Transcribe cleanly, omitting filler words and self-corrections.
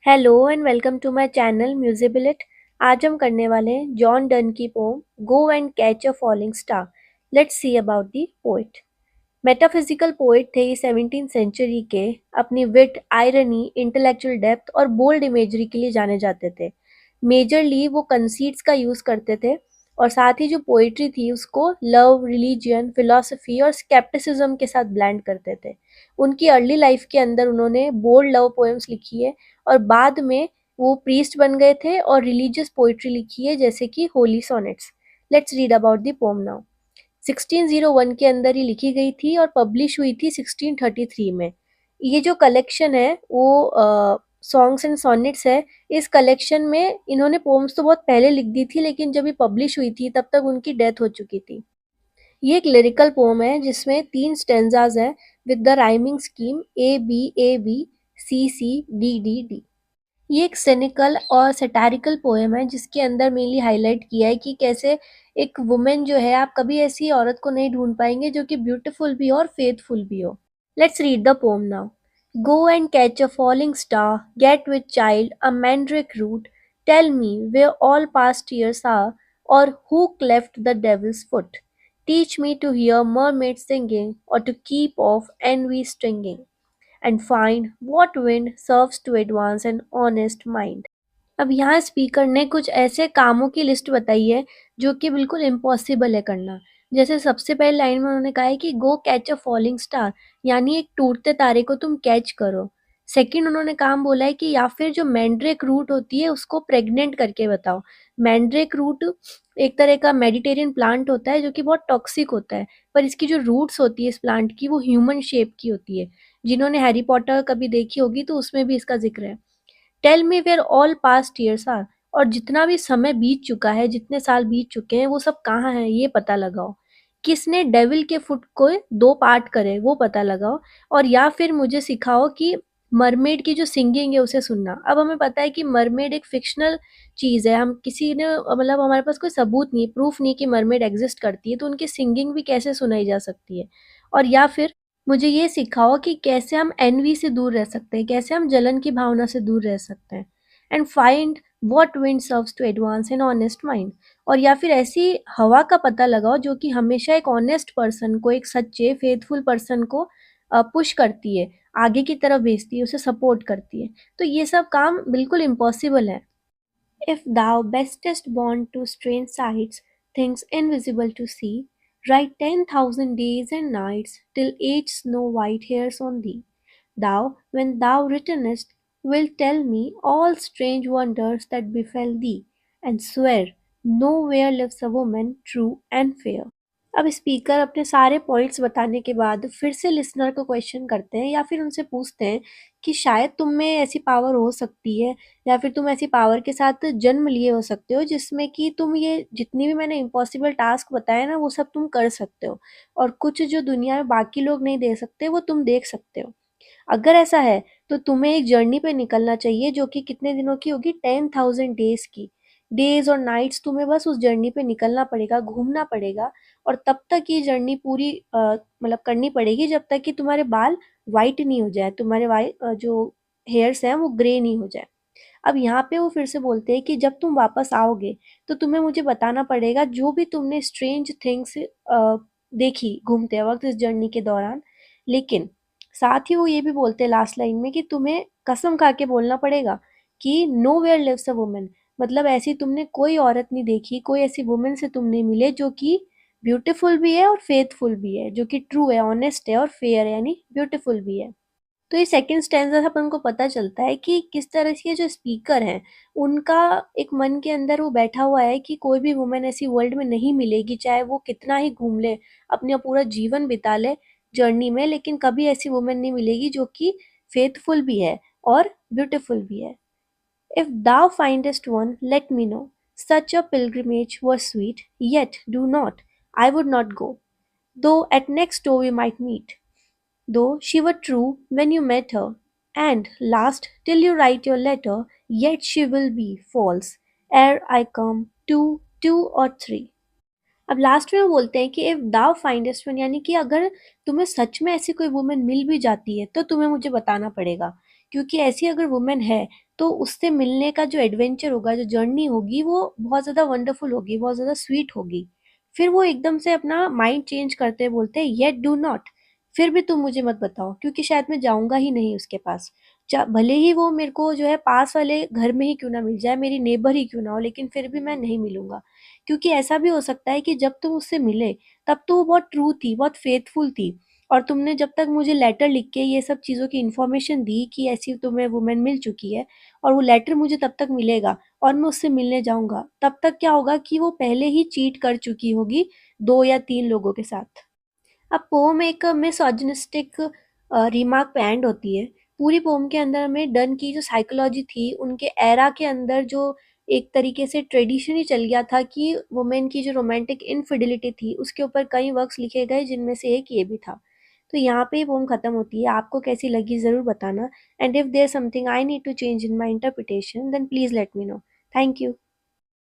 Hello and welcome to my channel Musibility. आज हम करने वाले हैं जॉन डन की poem go and catch a falling star. Let's see about the poet. Metaphysical poet थे ये 17th सेंचुरी के। अपनी विट, आयरनी, इंटेलेक्चुअल डेप्थ और बोल्ड इमेजरी के लिए जाने जाते थे। मेजरली वो कंसीट्स का यूज करते थे और साथ ही जो पोइट्री थी उसको लव, रिलीजियन, फिलोसफी और स्केप्टिसिज्म के साथ ब्लेंड करते थे। उनकी अर्ली लाइफ के अंदर उन्होंने बोल्ड लव पोएम्स लिखी है और बाद में वो प्रीस्ट बन गए थे और रिलीजियस पोइट्री लिखी है जैसे कि Holi sonnets. Let's read about the poem now. 1601 के अंदर ही लिखी गई थी और पब्लिश हुई थी 1633 में। ये जो कलेक्शन है वो सॉन्ग्स एंड सॉनेट्स है। इस कलेक्शन में इन्होंने पोम्स तो बहुत पहले लिख दी थी, लेकिन जब ये पब्लिश हुई थी तब तक उनकी डेथ हो चुकी थी। ये एक लिरिकल पोम है जिसमें 3 स्टेंजाज है with the rhyming scheme A B C C D D D। ये एक सिनिकल और सैटारिकल पोएम है जिसके अंदर मेनली हाईलाइट किया है कि कैसे एक वुमेन जो है, आप कभी ऐसी औरत को नहीं ढूंढ पाएंगे जो कि ब्यूटीफुल भी हो और फेथफुल भी हो। Let's read the poem now. Go and catch a falling star, get with child a mandrake root, tell me where all past years are, or who cleft the devil's foot. Teach me to hear mermaids singing, or to keep off envy stringing, and find what wind serves to advance an honest mind. अब यहाँ speaker ने कुछ ऐसे कामों की list बताई है जो कि बिल्कुल इम्पॉसिबल है करना। जैसे सबसे पहले लाइन में उन्होंने कहा है कि गो कैच अ फॉलिंग स्टार, यानी एक टूटते तारे को तुम कैच करो। सेकंड उन्होंने काम बोला है कि या फिर जो मैंड्रेक रूट होती है उसको प्रेग्नेंट करके बताओ। मैंड्रेक रूट एक तरह का मेडिटेरियन प्लांट होता है जो कि बहुत टॉक्सिक होता है, पर इसकी जो रूट्स होती है इस प्लांट की वो ह्यूमन शेप की होती है। जिन्होंने हैरी पॉटर कभी देखी होगी तो उसमें भी इसका जिक्र है। Tell me where all past years are, और जितना भी समय बीत चुका है, जितने साल बीत चुके हैं वो सब कहाँ है ये पता लगाओ। किसने डेविल के फुट को 2 पार्ट करे वो पता लगाओ। और या फिर मुझे सिखाओ कि मरमेड की जो सिंगिंग है उसे सुनना। अब हमें पता है कि मरमेड एक फिक्शनल चीज़ है। हम किसी ने मतलब हमारे पास कोई सबूत नहीं, प्रूफ नहीं कि मरमेड एग्जिस्ट करती है, तो उनकी सिंगिंग भी कैसे सुनाई जा सकती है। और या फिर मुझे ये सिखाओ कि कैसे हम एनवी से दूर रह सकते हैं, कैसे हम जलन की भावना से दूर रह सकते हैं। And find what wind serves to advance an honest mind, और या फिर ऐसी हवा का पता लगाओ जो कि हमेशा एक ऑनेस्ट पर्सन को, एक सच्चे फेथफुल पर्सन को पुश करती है, आगे की तरफ भेजती है, उसे सपोर्ट करती है। तो ये सब काम बिल्कुल इम्पॉसिबल है। If thou bestest born to strange sights, things invisible to see, write 10,000 days and nights till age snow white hairs on thee. Thou, when thou returnest, wilt tell me all strange wonders that befell thee, and swear nowhere lives a woman true and fair. अब speaker अपने सारे points बताने के बाद फिर से listener को question करते हैं या फिर उनसे पूछते हैं कि शायद तुम में ऐसी पावर हो सकती है, या फिर तुम ऐसी पावर के साथ जन्म लिए हो सकते हो जिसमें कि तुम ये जितनी भी मैंने इम्पॉसिबल टास्क बताए ना वो सब तुम कर सकते हो, और कुछ जो दुनिया में बाकी लोग नहीं दे सकते वो तुम देख सकते हो। अगर ऐसा है तो तुम्हें एक जर्नी पे निकलना चाहिए जो कि कितने दिनों की होगी, 10,000 डेज की। डेज और नाइट्स तुम्हें बस उस जर्नी पे निकलना पड़ेगा, घूमना पड़ेगा, और तब तक ये जर्नी पूरी मतलब करनी पड़ेगी जब तक कि तुम्हारे बाल वाइट नहीं हो जाए, तुम्हारे जो हेयर्स हैं वो ग्रे नहीं हो जाए। अब यहाँ पे वो फिर से बोलते हैं कि जब तुम वापस आओगे तो तुम्हें मुझे बताना पड़ेगा जो भी तुमने स्ट्रेंज थिंग्स देखी घूमते वक्त इस जर्नी के दौरान। लेकिन साथ ही वो ये भी बोलते हैं लास्ट लाइन में कि तुम्हें कसम खा के बोलना पड़ेगा कि no where lives a woman, मतलब ऐसी तुमने कोई औरत नहीं देखी, कोई ऐसी वुमन से तुम नहीं मिले जो कि ब्यूटीफुल भी है और फेथफुल भी है, जो कि ट्रू है, ऑनेस्ट है और फेयर है, यानी ब्यूटीफुल भी है। तो ये सेकंड स्टैंजा से अपन को पता चलता है कि किस तरह से जो स्पीकर हैं उनका एक मन के अंदर वो बैठा हुआ है कि कोई भी वुमेन ऐसी वर्ल्ड में नहीं मिलेगी, चाहे वो कितना ही घूम ले, अपना पूरा जीवन बिता ले जर्नी में, लेकिन कभी ऐसी वुमेन नहीं मिलेगी जो कि फेथफुल भी है और ब्यूटीफुल भी है। If thou findest one, let me know. Such a pilgrimage were sweet, yet do not, I would not go, though at next door we might meet. Though she were true when you met her, and last till you write your letter, yet she will be false ere I come two or three. अब last में वो बोलते हैं कि if thou फाइंडेस्ट one, यानी कि अगर तुम्हें सच में ऐसी कोई वुमेन मिल भी जाती है तो तुम्हें मुझे बताना पड़ेगा, क्योंकि ऐसी अगर वुमेन है तो उससे मिलने का जो एडवेंचर होगा, जो जर्नी होगी, वो बहुत ज़्यादा वंडरफुल होगी, बहुत ज़्यादा स्वीट होगी। फिर वो एकदम से अपना माइंड चेंज करते बोलते हैं, येट डू नॉट, फिर भी तुम मुझे मत बताओ, क्योंकि शायद मैं जाऊंगा ही नहीं उसके पास। भले ही वो मेरे को जो है पास वाले घर में ही क्यों ना मिल जाए, मेरी नेबर ही क्यों ना हो, लेकिन फिर भी मैं नहीं मिलूंगा। क्योंकि ऐसा भी हो सकता है कि जब तुम उससे मिले तब तो वो बहुत ट्रू थी, बहुत फेथफुल थी, और तुमने जब तक मुझे लेटर लिख के ये सब चीज़ों की इन्फॉर्मेशन दी कि ऐसी तुम्हें वुमेन मिल चुकी है, और वो लेटर मुझे तब तक मिलेगा और मैं उससे मिलने जाऊंगा, तब तक क्या होगा कि वो पहले ही चीट कर चुकी होगी 2 या 3 लोगों के साथ। अब पोम एक मिसोजिनिस्टिक रिमार्क पे एंड होती है। पूरी पोम के अंदर हमें डन की जो साइकोलॉजी थी, उनके एरा के अंदर जो एक तरीके से ट्रेडिशन ही चल गया था कि वुमेन की जो रोमांटिक इनफिडिलिटी थी, उसके ऊपर कई वर्क्स लिखे गए, जिनमें से एक ये भी था। तो यहाँ पे ही पोम खत्म होती है। आपको कैसी लगी ज़रूर बताना, and if there something I need to change in my interpretation then please let me know. Thank you.